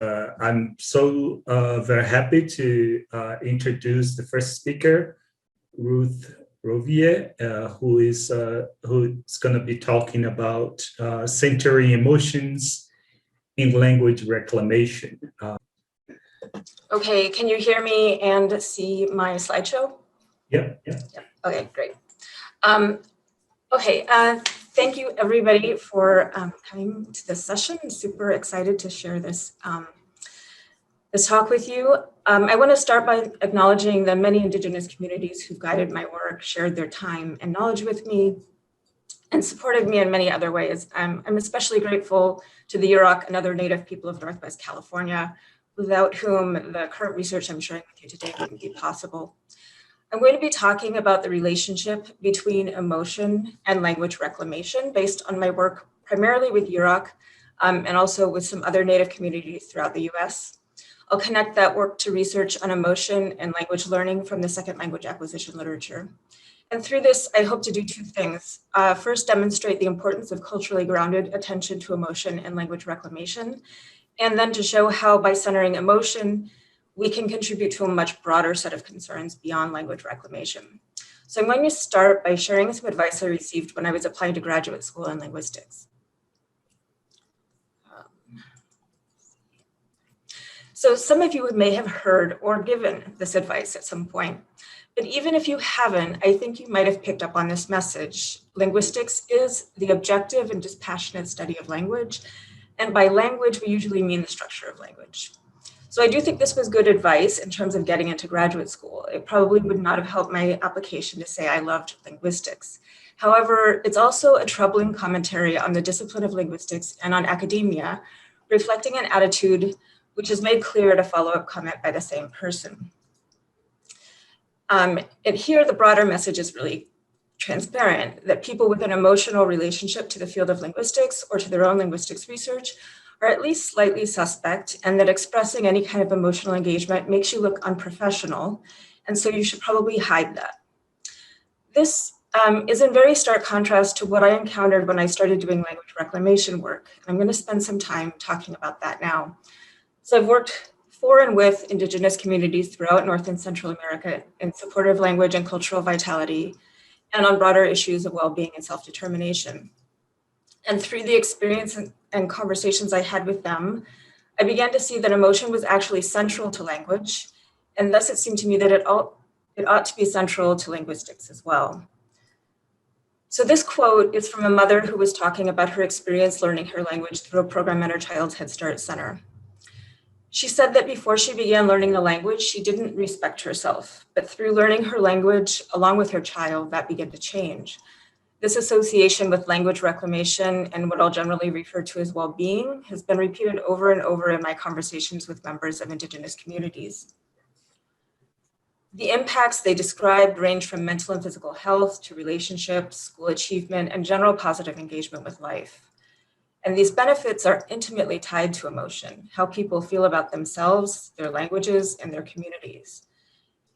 I'm so very happy to introduce the first speaker, Ruth Rouvier, who's going to be talking about centering emotions in language reclamation. Okay, can you hear me and see my slideshow? Yep. Okay, great. Thank you everybody for coming to this session. I'm super excited to share this talk with you. I want to start by acknowledging the many Indigenous communities who've guided my work, shared their time and knowledge with me, and supported me in many other ways. I'm especially grateful to the Yurok and other Native people of Northwest California, without whom the current research I'm sharing with you today wouldn't be possible. I'm going to be talking about the relationship between emotion and language reclamation based on my work primarily with Yurok and also with some other Native communities throughout the US. I'll connect that work to research on emotion and language learning from the second language acquisition literature. And through this, I hope to do two things. First, demonstrate the importance of culturally grounded attention to emotion and language reclamation, and then to show how by centering emotion, we can contribute to a much broader set of concerns beyond language reclamation. So I'm going to start by sharing some advice I received when I was applying to graduate school in linguistics. So some of you may have heard or given this advice at some point, but even if you haven't, I think you might have picked up on this message. Linguistics is the objective and dispassionate study of language, and by language, we usually mean the structure of language. So I do think this was good advice in terms of getting into graduate school. It probably would not have helped my application to say I loved linguistics. However, it's also a troubling commentary on the discipline of linguistics and on academia, reflecting an attitude which is made clear at a follow-up comment by the same person. And here, the broader message is really transparent, that people with an emotional relationship to the field of linguistics or to their own linguistics research are at least slightly suspect, and that expressing any kind of emotional engagement makes you look unprofessional, and so you should probably hide that. This is in very stark contrast to what I encountered when I started doing language reclamation work. I'm going to spend some time talking about that now. So I've worked for and with Indigenous communities throughout North and Central America in support of language and cultural vitality, and on broader issues of well-being and self-determination. And through the experience and conversations I had with them, I began to see that emotion was actually central to language, and thus it seemed to me that it ought to be central to linguistics as well. So this quote is from a mother who was talking about her experience learning her language through a program at her child's Head Start Center. She said that before she began learning the language, she didn't respect herself, but through learning her language along with her child, that began to change. This association with language reclamation and what I'll generally refer to as well-being has been repeated over and over in my conversations with members of Indigenous communities. The impacts they described range from mental and physical health to relationships, school achievement, and general positive engagement with life. And these benefits are intimately tied to emotion, how people feel about themselves, their languages, and their communities.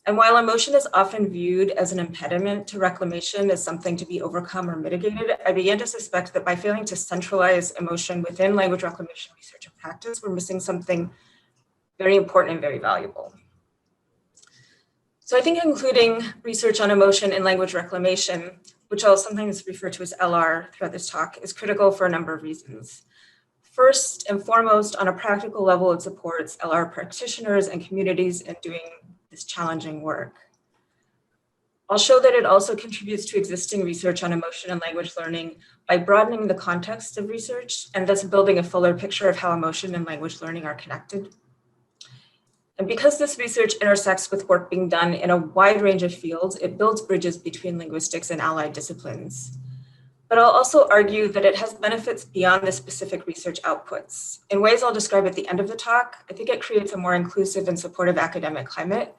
And while emotion is often viewed as an impediment to reclamation, as something to be overcome or mitigated, I began to suspect that by failing to centralize emotion within language reclamation research and practice, we're missing something very important and very valuable. So I think including research on emotion in language reclamation, which I'll sometimes refer to as LR throughout this talk, is critical for a number of reasons. First and foremost, on a practical level, it supports LR practitioners and communities in doing this challenging work. I'll show that it also contributes to existing research on emotion and language learning by broadening the context of research and thus building a fuller picture of how emotion and language learning are connected. And because this research intersects with work being done in a wide range of fields, it builds bridges between linguistics and allied disciplines. But I'll also argue that it has benefits beyond the specific research outputs. In ways I'll describe at the end of the talk, I think it creates a more inclusive and supportive academic climate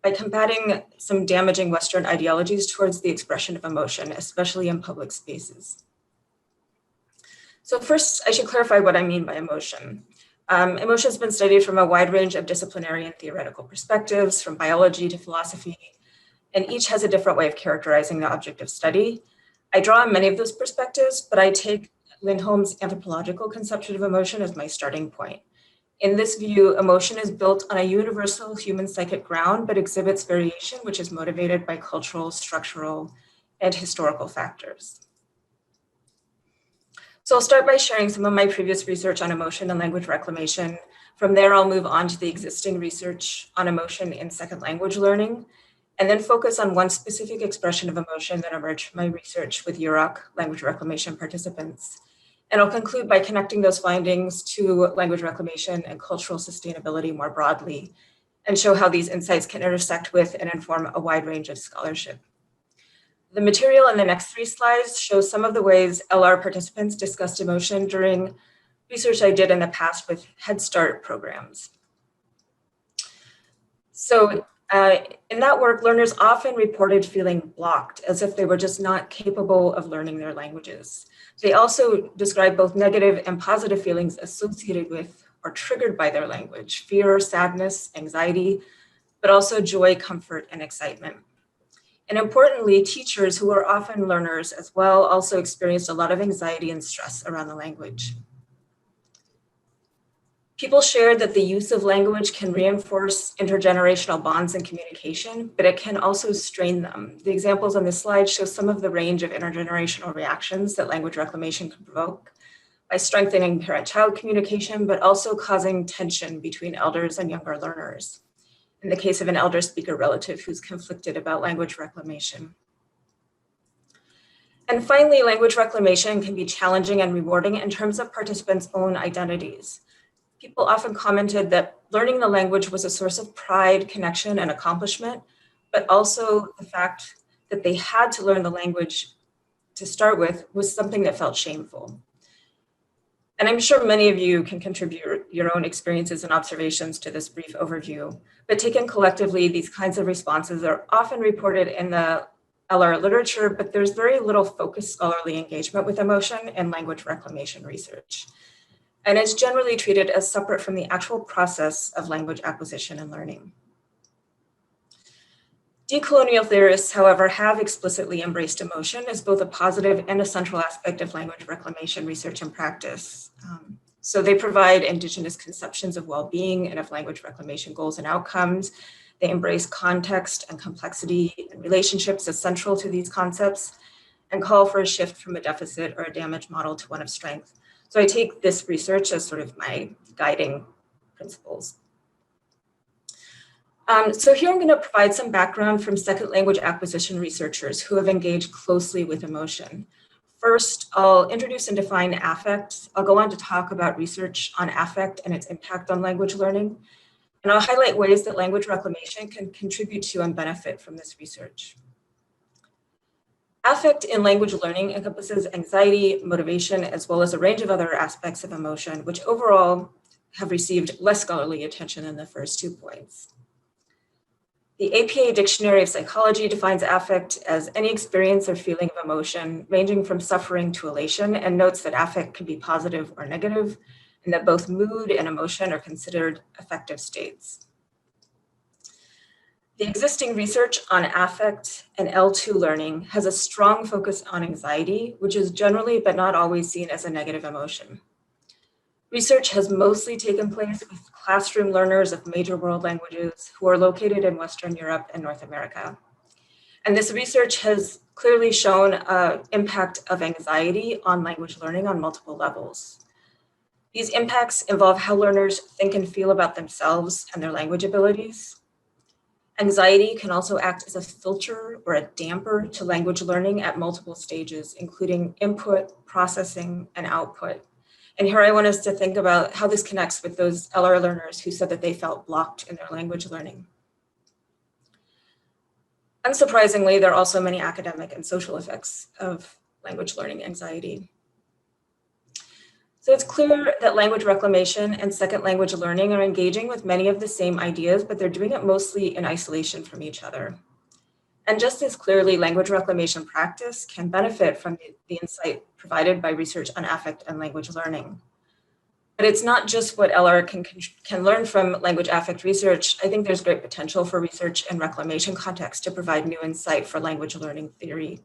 by combating some damaging Western ideologies towards the expression of emotion, especially in public spaces. So first, I should clarify what I mean by emotion. Emotion has been studied from a wide range of disciplinary and theoretical perspectives, from biology to philosophy, and each has a different way of characterizing the object of study. I draw on many of those perspectives, but I take Lindholm's anthropological conception of emotion as my starting point. In this view, emotion is built on a universal human psychic ground, but exhibits variation, which is motivated by cultural, structural, and historical factors. So I'll start by sharing some of my previous research on emotion and language reclamation. From there, I'll move on to the existing research on emotion in second language learning, and then focus on one specific expression of emotion that emerged from my research with Yurok language reclamation participants. And I'll conclude by connecting those findings to language reclamation and cultural sustainability more broadly, and show how these insights can intersect with and inform a wide range of scholarship. The material in the next 3 slides shows some of the ways LR participants discussed emotion during research I did in the past with Head Start programs. So in that work, learners often reported feeling blocked, as if they were just not capable of learning their languages. They also described both negative and positive feelings associated with or triggered by their language: fear, sadness, anxiety, but also joy, comfort, and excitement. And importantly, teachers, who are often learners as well, also experienced a lot of anxiety and stress around the language. People shared that the use of language can reinforce intergenerational bonds and communication, but it can also strain them. The examples on this slide show some of the range of intergenerational reactions that language reclamation can provoke by strengthening parent-child communication, but also causing tension between elders and younger learners, in the case of an elder speaker relative who's conflicted about language reclamation. And finally, language reclamation can be challenging and rewarding in terms of participants' own identities. People often commented that learning the language was a source of pride, connection, and accomplishment, but also the fact that they had to learn the language to start with was something that felt shameful. And I'm sure many of you can contribute your own experiences and observations to this brief overview, but taken collectively, these kinds of responses are often reported in the LR literature, but there's very little focused scholarly engagement with emotion in language reclamation research. And it's generally treated as separate from the actual process of language acquisition and learning. Decolonial theorists, however, have explicitly embraced emotion as both a positive and a central aspect of language reclamation research and practice. So they provide indigenous conceptions of well-being and of language reclamation goals and outcomes. They embrace context and complexity and relationships as central to these concepts, and call for a shift from a deficit or a damage model to one of strength. So I take this research as sort of my guiding principles. So here I'm going to provide some background from second language acquisition researchers who have engaged closely with emotion. First, I'll introduce and define affect. I'll go on to talk about research on affect and its impact on language learning. And I'll highlight ways that language reclamation can contribute to and benefit from this research. Affect in language learning encompasses anxiety, motivation, as well as a range of other aspects of emotion, which overall have received less scholarly attention than the first 2 points. The APA Dictionary of Psychology defines affect as any experience or feeling of emotion ranging from suffering to elation, and notes that affect can be positive or negative, and that both mood and emotion are considered affective states. The existing research on affect and L2 learning has a strong focus on anxiety, which is generally but not always seen as a negative emotion. Research has mostly taken place with classroom learners of major world languages who are located in Western Europe and North America. And this research has clearly shown an impact of anxiety on language learning on multiple levels. These impacts involve how learners think and feel about themselves and their language abilities. Anxiety can also act as a filter or a damper to language learning at multiple stages, including input, processing, and output. And here I want us to think about how this connects with those LR learners who said that they felt blocked in their language learning. Unsurprisingly, there are also many academic and social effects of language learning anxiety. So it's clear that language reclamation and second language learning are engaging with many of the same ideas, but they're doing it mostly in isolation from each other. And just as clearly, language reclamation practice can benefit from the insight provided by research on affect and language learning. But it's not just what LR can learn from language affect research. I think there's great potential for research in reclamation context to provide new insight for language learning theory.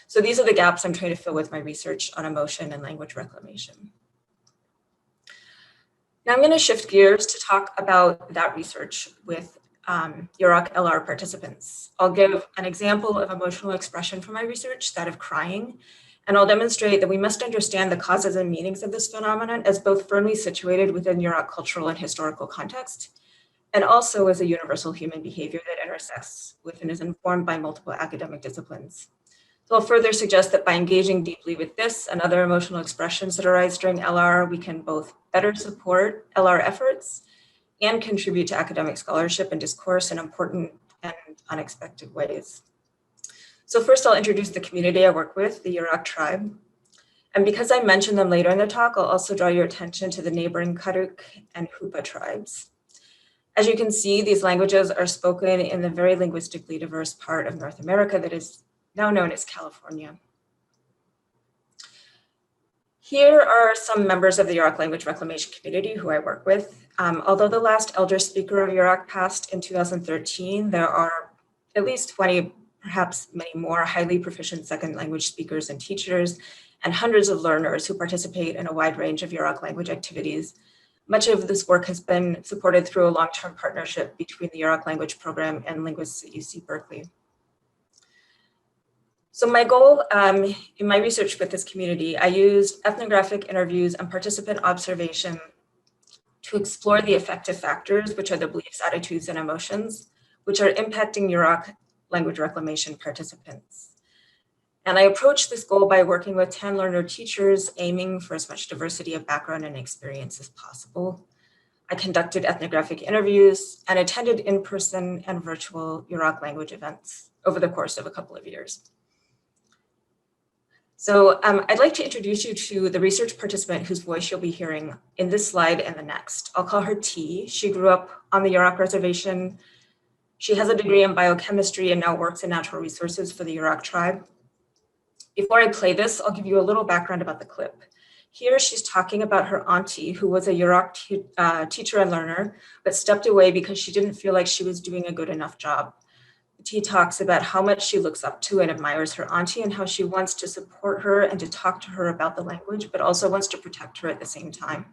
So these are the gaps I'm trying to fill with my research on emotion and language reclamation. Now I'm going to shift gears to talk about that research with Yurok LRR participants. I'll give an example of emotional expression from my research, that of crying, and I'll demonstrate that we must understand the causes and meanings of this phenomenon as both firmly situated within Yurok cultural and historical context, and also as a universal human behavior that intersects with and is informed by multiple academic disciplines. So I'll further suggest that by engaging deeply with this and other emotional expressions that arise during LR, we can both better support LR efforts and contribute to academic scholarship and discourse in important and unexpected ways. So first I'll introduce the community I work with, the Yurok tribe. And because I mentioned them later in the talk, I'll also draw your attention to the neighboring Karuk and Hupa tribes. As you can see, these languages are spoken in the very linguistically diverse part of North America that is now known as California. Here are some members of the Yurok Language Reclamation community who I work with. Although the last elder speaker of Yurok passed in 2013, there are at least 20, perhaps many more, highly proficient second language speakers and teachers, and hundreds of learners who participate in a wide range of Yurok language activities. Much of this work has been supported through a long-term partnership between the Yurok Language Program and linguists at UC Berkeley. So my goal in my research with this community, I used ethnographic interviews and participant observation to explore the affective factors, which are the beliefs, attitudes, and emotions, which are impacting Yurok language reclamation participants. And I approached this goal by working with 10 learner teachers, aiming for as much diversity of background and experience as possible. I conducted ethnographic interviews and attended in-person and virtual Yurok language events over the course of a couple of years. So I'd like to introduce you to the research participant whose voice you'll be hearing in this slide and the next. I'll call her T. She grew up on the Yurok reservation. She has a degree in biochemistry and now works in natural resources for the Yurok tribe. Before I play this, I'll give you a little background about the clip. Here she's talking about her auntie, who was a Yurok teacher and learner, but stepped away because she didn't feel like she was doing a good enough job. T talks about how much she looks up to and admires her auntie and how she wants to support her and to talk to her about the language, but also wants to protect her at the same time.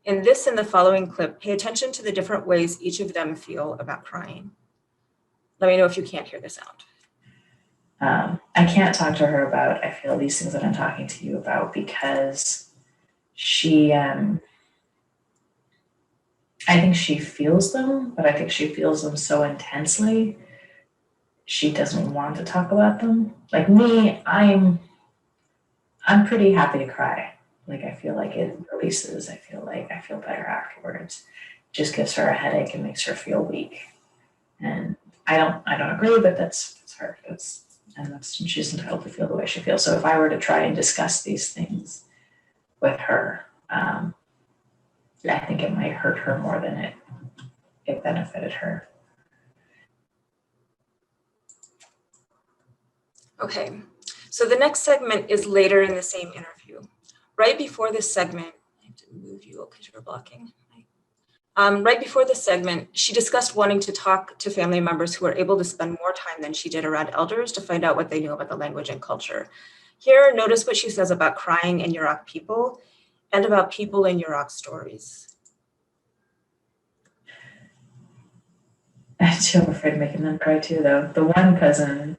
In this and the following clip, pay attention to the different ways each of them feel about crying. Let me know if you can't hear the sound. I can't talk to her about, I feel, these things that I'm talking to you about because she, I think she feels them, but I think she feels them so intensely she doesn't want to talk about them. Like me, I'm pretty happy to cry. Like I feel like it releases. I feel better afterwards. It just gives her a headache and makes her feel weak. And I don't agree, but that's her. She's entitled to feel the way she feels. So if I were to try and discuss these things with her, I think it might hurt her more than it benefited her. Okay, so the next segment is later in the same interview. Right before this segment, I have to move you because you're blocking. Right before this segment, she discussed wanting to talk to family members who are able to spend more time than she did around elders to find out what they knew about the language and culture. Here, notice what she says about crying in Yurok people and about people in Yurok stories. I'm so afraid of making them cry too, though. The one cousin,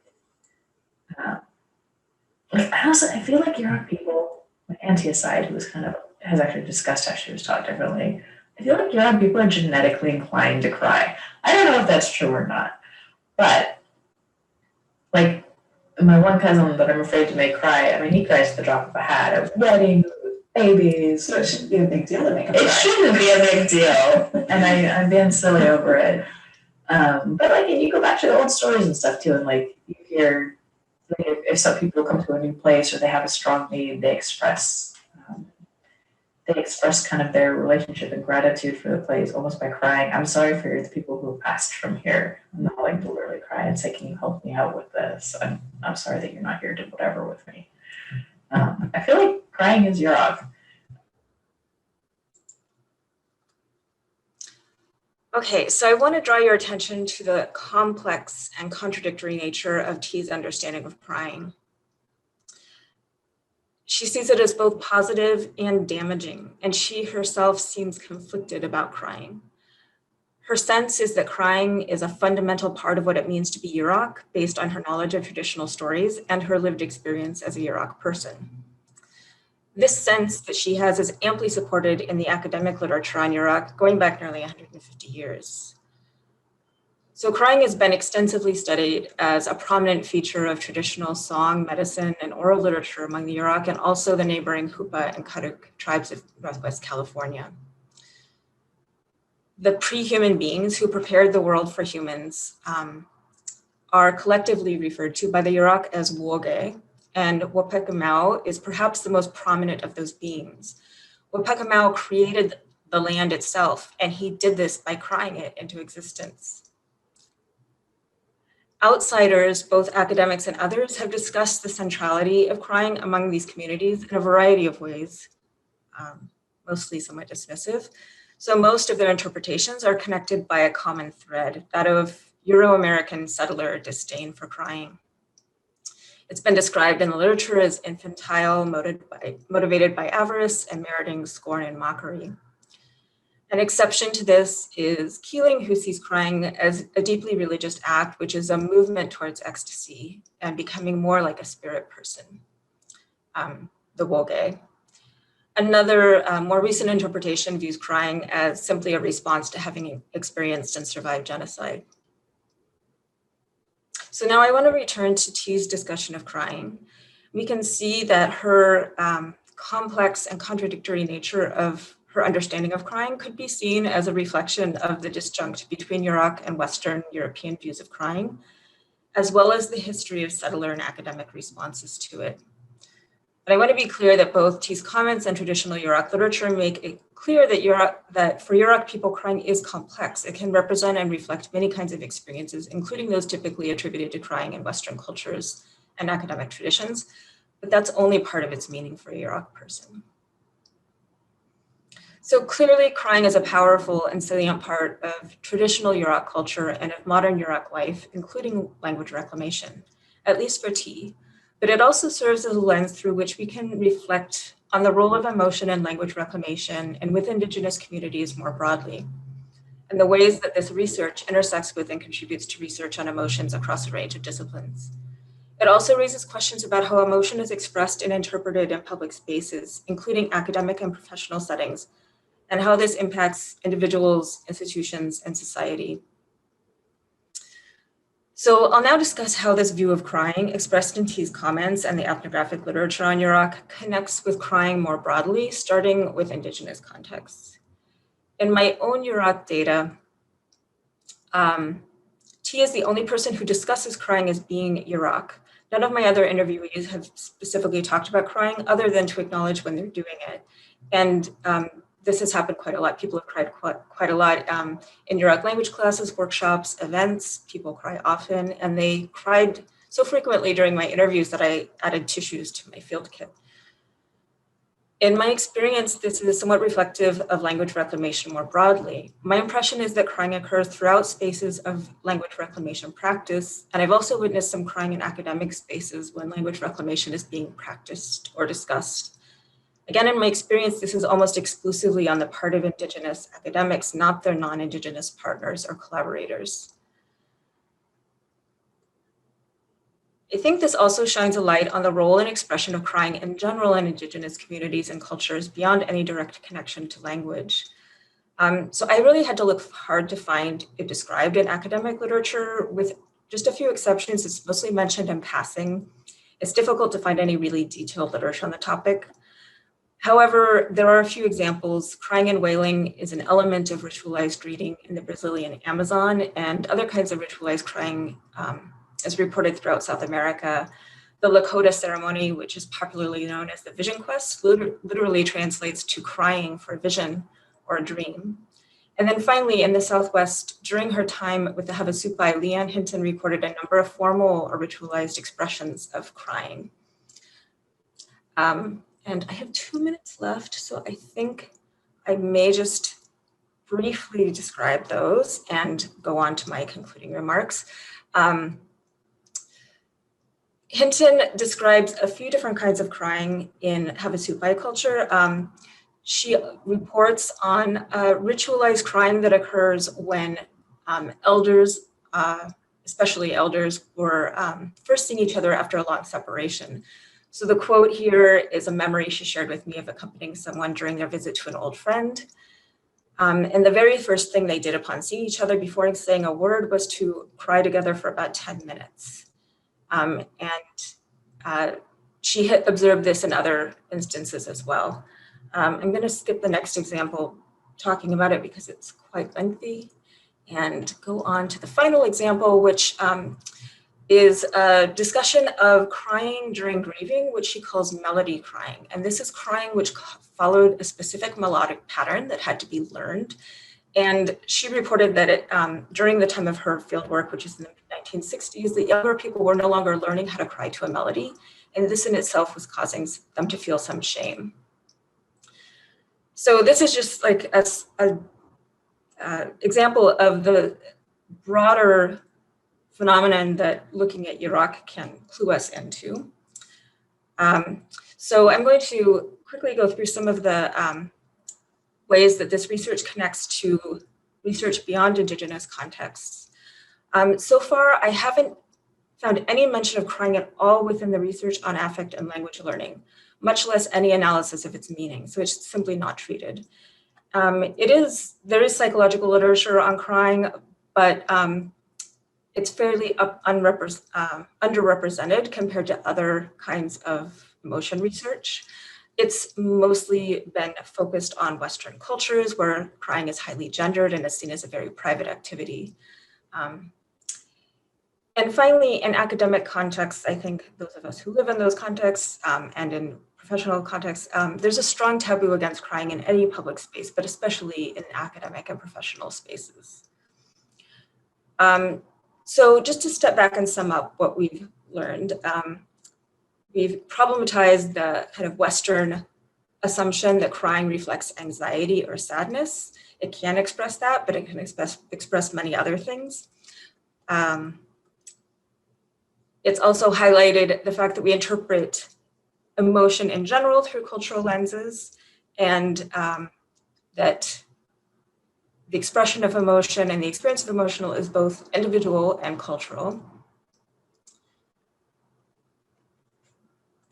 I feel like Yurok people, my auntie aside, who has actually discussed how she was taught differently, I feel like Yurok people are genetically inclined to cry. I don't know if that's true or not, but like my one cousin that I'm afraid to make cry, I mean, he cries at the drop of a hat at weddings, babies. So it shouldn't be a big deal to make him cry. It shouldn't be a big deal, and I'm being silly over it. But like, and you go back to the old stories and stuff too, and like you hear, like, if some people come to a new place or they have a strong need, they express kind of their relationship and gratitude for the place almost by crying. I'm sorry for the people who passed from here. I'm not like to literally cry and say, "Can you help me out with this? I'm sorry that you're not here to whatever with me." I feel like crying is Yurok. Okay, so I want to draw your attention to the complex and contradictory nature of T's understanding of crying. She sees it as both positive and damaging, and she herself seems conflicted about crying. Her sense is that crying is a fundamental part of what it means to be Yurok, based on her knowledge of traditional stories and her lived experience as a Yurok person. This sense that she has is amply supported in the academic literature on Yurok, going back nearly 150 years. So crying has been extensively studied as a prominent feature of traditional song, medicine, and oral literature among the Yurok and also the neighboring Hupa and Karuk tribes of Northwest California. The pre-human beings who prepared the world for humans are collectively referred to by the Yurok as Woge, and Wapekimau is perhaps the most prominent of those beings. Wapekimau created the land itself, and he did this by crying it into existence. Outsiders, both academics and others, have discussed the centrality of crying among these communities in a variety of ways, mostly somewhat dismissive. So most of their interpretations are connected by a common thread, that of Euro-American settler disdain for crying. It's been described in the literature as infantile, motivated by avarice and meriting scorn and mockery. An exception to this is Keeling, who sees crying as a deeply religious act, which is a movement towards ecstasy and becoming more like a spirit person, the Woge. Another more recent interpretation views crying as simply a response to having experienced and survived genocide. So now I want to return to T's discussion of crying. We can see that her complex and contradictory nature of her understanding of crying could be seen as a reflection of the disjunct between Yurok and Western European views of crying, as well as the history of settler and academic responses to it. But I want to be clear that both T's comments and traditional Yurok literature make it clear that for Yurok people, crying is complex. It can represent and reflect many kinds of experiences, including those typically attributed to crying in Western cultures and academic traditions, but that's only part of its meaning for a Yurok person. So clearly, crying is a powerful and salient part of traditional Yurok culture and of modern Yurok life, including language reclamation, at least for T. But it also serves as a lens through which we can reflect on the role of emotion in language reclamation and with Indigenous communities more broadly, and the ways that this research intersects with and contributes to research on emotions across a range of disciplines. It also raises questions about how emotion is expressed and interpreted in public spaces, including academic and professional settings, and how this impacts individuals, institutions, and society. So I'll now discuss how this view of crying, expressed in T's comments and the ethnographic literature on Yurok, connects with crying more broadly, starting with Indigenous contexts. In my own Yurok data, T is the only person who discusses crying as being Yurok. None of my other interviewees have specifically talked about crying other than to acknowledge when they're doing it. And this has happened quite a lot. People have cried quite a lot in Yurok language classes, workshops, events. People cry often, and they cried so frequently during my interviews that I added tissues to my field kit. In my experience, this is somewhat reflective of language reclamation more broadly. My impression is that crying occurs throughout spaces of language reclamation practice, and I've also witnessed some crying in academic spaces when language reclamation is being practiced or discussed. Again, in my experience, this is almost exclusively on the part of Indigenous academics, not their non-Indigenous partners or collaborators. I think this also shines a light on the role and expression of crying in general in Indigenous communities and cultures beyond any direct connection to language. So I really had to look hard to find it described in academic literature. With just a few exceptions, it's mostly mentioned in passing. It's difficult to find any really detailed literature on the topic. However, there are a few examples. Crying and wailing is an element of ritualized reading in the Brazilian Amazon, and other kinds of ritualized crying is reported throughout South America. The Lakota ceremony, which is popularly known as the vision quest, literally translates to crying for a vision or a dream. And then finally, in the Southwest, during her time with the Havasupai, Leanne Hinton recorded a number of formal or ritualized expressions of crying. And I have 2 minutes left, so I think I may just briefly describe those and go on to my concluding remarks. Hinton describes a few different kinds of crying in Havasupai culture. She reports on ritualized crying that occurs when elders, especially elders, were first seeing each other after a long separation. So the quote here is a memory she shared with me of accompanying someone during their visit to an old friend. And the very first thing they did upon seeing each other before saying a word was to cry together for about 10 minutes. She had observed this in other instances as well. I'm going to skip the next example talking about it because it's quite lengthy, and go on to the final example, which is a discussion of crying during grieving, which she calls melody crying. And this is crying which followed a specific melodic pattern that had to be learned. And she reported that during the time of her fieldwork, which is in the 1960s, that younger people were no longer learning how to cry to a melody. And this in itself was causing them to feel some shame. So this is just like an example of the broader phenomenon that looking at Yurok can clue us into. So I'm going to quickly go through some of the ways that this research connects to research beyond Indigenous contexts. So far, I haven't found any mention of crying at all within the research on affect and language learning, much less any analysis of its meaning. So it's simply not treated. There is psychological literature on crying, but it's fairly underrepresented compared to other kinds of emotion research. It's mostly been focused on Western cultures where crying is highly gendered and is seen as a very private activity. And finally, in academic contexts, I think those of us who live in those contexts and in professional contexts, there's a strong taboo against crying in any public space, but especially in academic and professional spaces. So just to step back and sum up what we've learned, we've problematized the kind of Western assumption that crying reflects anxiety or sadness. It can express that, but it can express many other things. It's also highlighted the fact that we interpret emotion in general through cultural lenses, and that the expression of emotion and the experience of emotional is both individual and cultural.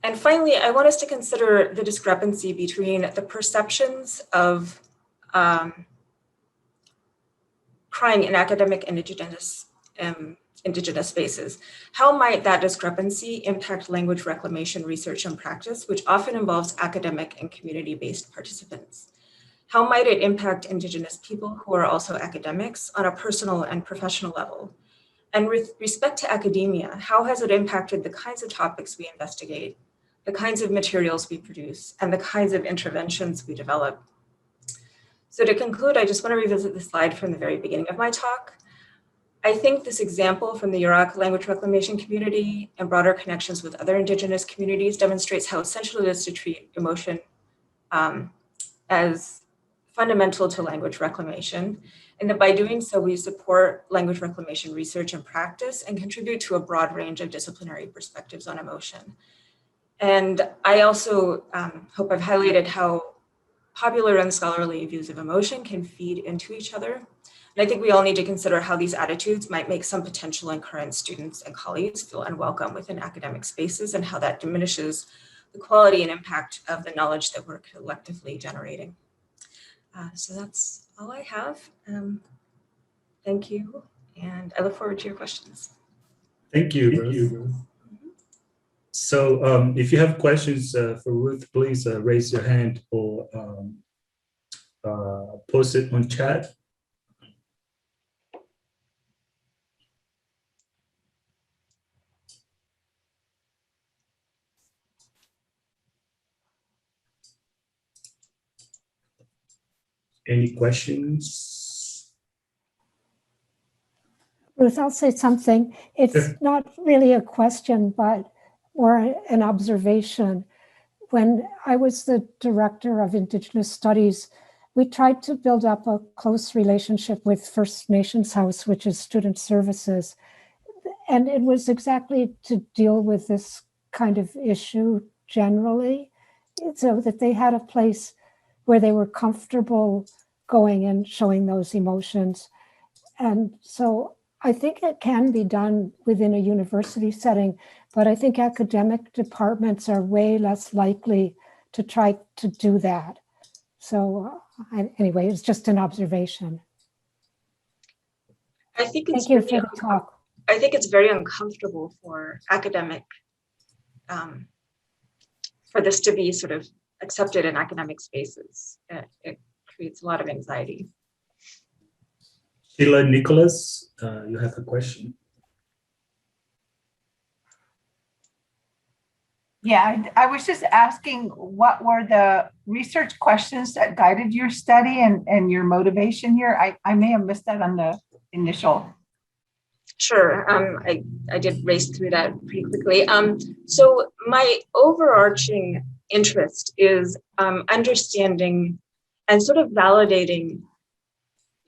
And finally, I want us to consider the discrepancy between the perceptions of crying in academic Indigenous spaces. How might that discrepancy impact language reclamation research and practice, which often involves academic and community-based participants? How might it impact Indigenous people who are also academics on a personal and professional level? And with respect to academia, how has it impacted the kinds of topics we investigate, the kinds of materials we produce, and the kinds of interventions we develop? So to conclude, I just want to revisit the slide from the very beginning of my talk. I think this example from the Yurok language reclamation community and broader connections with other Indigenous communities demonstrates how essential it is to treat emotion as fundamental to language reclamation, and that by doing so, we support language reclamation research and practice and contribute to a broad range of disciplinary perspectives on emotion. And I also hope I've highlighted how popular and scholarly views of emotion can feed into each other. And I think we all need to consider how these attitudes might make some potential and current students and colleagues feel unwelcome within academic spaces, and how that diminishes the quality and impact of the knowledge that we're collectively generating. So that's all I have. Thank you, and I look forward to your questions. Thank you, Ruth. So if you have questions for Ruth, please raise your hand or post it on chat. Any questions? Ruth, I'll say something. It's not really a question, but more an observation. When I was the director of Indigenous Studies, we tried to build up a close relationship with First Nations House, which is student services. And it was exactly to deal with this kind of issue generally, so that they had a place where they were comfortable going and showing those emotions. And so I think it can be done within a university setting, but I think academic departments are way less likely to try to do that. So anyway, it's just an observation. I think it's Thank you for the talk. I think it's very uncomfortable for academic, for this to be sort of accepted in academic spaces. It creates a lot of anxiety. Sheila Nicholas, you have a question. Yeah, I was just asking, what were the research questions that guided your study and your motivation here? I may have missed that on the initial. Sure, I did race through that pretty quickly. So my overarching interest is understanding and sort of validating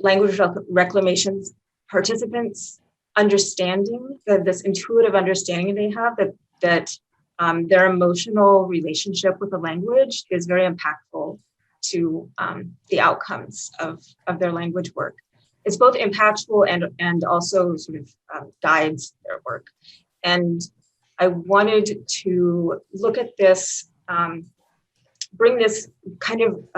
language reclamation's participants, understanding that this intuitive understanding they have that their emotional relationship with the language is very impactful to the outcomes of their language work. It's both impactful and also sort of guides their work. And I wanted to look at this, bring this kind of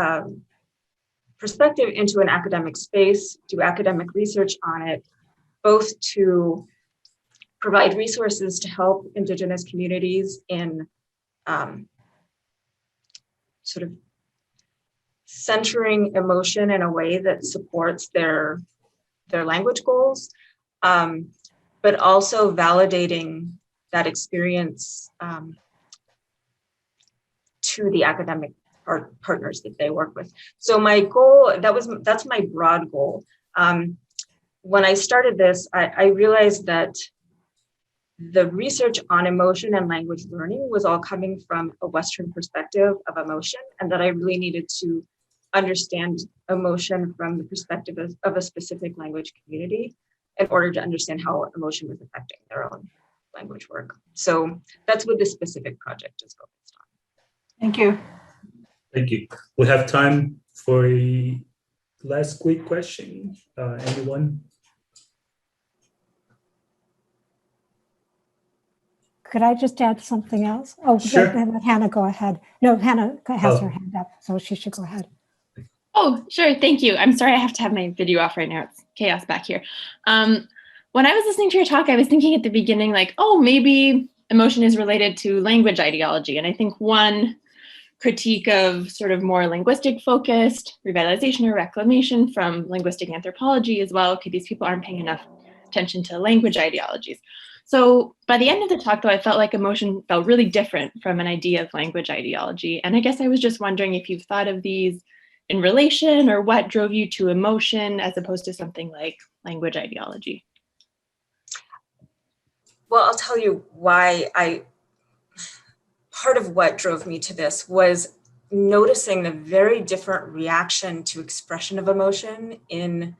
perspective into an academic space, do academic research on it, both to provide resources to help Indigenous communities in sort of centering emotion in a way that supports their language goals, but also validating that experience to the academic partners that they work with. So my goal, that's my broad goal. When I started this, I realized that the research on emotion and language learning was all coming from a Western perspective of emotion, and that I really needed to understand emotion from the perspective of a specific language community in order to understand how emotion was affecting their own language work. So that's what this specific project is focused on. Thank you. Thank you. We have time for a last quick question. Anyone? Could I just add something else? Oh, sure. Let Hannah go ahead. No, Hannah has her hand up, so she should go ahead. Oh, sure. Thank you. I'm sorry I have to have my video off right now. It's chaos back here. When I was listening to your talk, I was thinking at the beginning, like, oh, maybe emotion is related to language ideology. And I think one critique of sort of more linguistic focused revitalization or reclamation from linguistic anthropology as well, okay, these people aren't paying enough attention to language ideologies. So by the end of the talk, though, I felt like emotion felt really different from an idea of language ideology. And I guess I was just wondering if you've thought of these in relation, or what drove you to emotion as opposed to something like language ideology? Well, I'll tell you why part of what drove me to this was noticing the very different reaction to expression of emotion in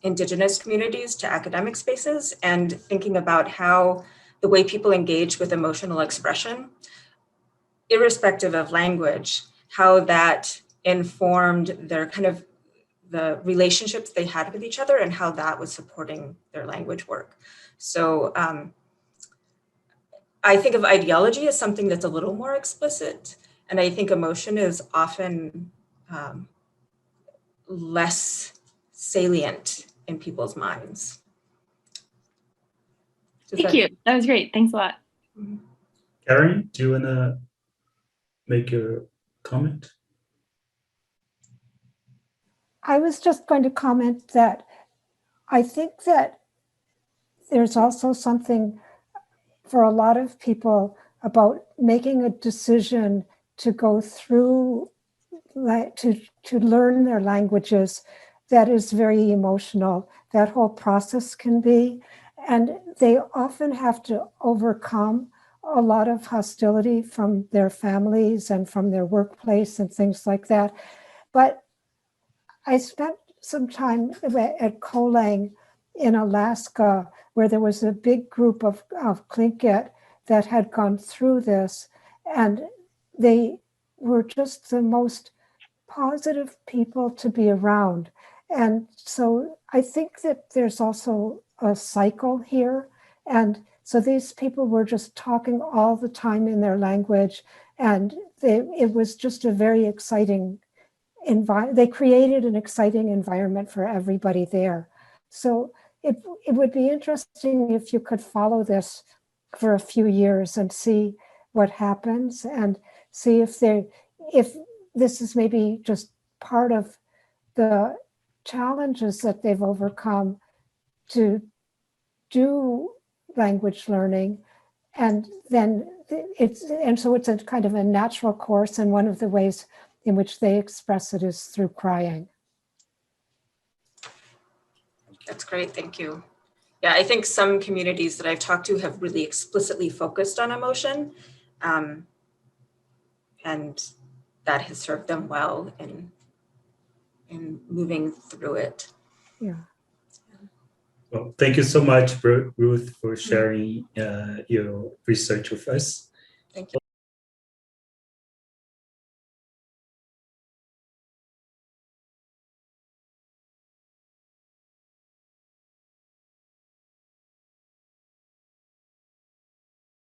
Indigenous communities to academic spaces, and thinking about how the way people engage with emotional expression, irrespective of language, how that informed their kind of the relationships they had with each other and how that was supporting their language work. So I think of ideology as something that's a little more explicit, and I think emotion is often less salient in people's minds. Thank you. That was great. Thanks a lot. Karen, do you want to make your comment? I was just going to comment that I think that there's also something for a lot of people about making a decision to go through, to learn their languages that is very emotional. That whole process can be, and they often have to overcome a lot of hostility from their families and from their workplace and things like that. But I spent some time at Colang in Alaska where there was a big group of Tlingit that had gone through this, and they were just the most positive people to be around. And so I think that there's also a cycle here. And so these people were just talking all the time in their language, and it was just a very exciting environment. They created an exciting environment for everybody there. So it would be interesting if you could follow this for a few years and see what happens, and see if this is maybe just part of the challenges that they've overcome to do language learning. And then so it's a kind of a natural course, and one of the ways in which they express it is through crying. That's great, thank you. Yeah, I think some communities that I've talked to have really explicitly focused on emotion, and that has served them well in moving through it. Yeah. Well, thank you so much, Ruth, for sharing your research with us.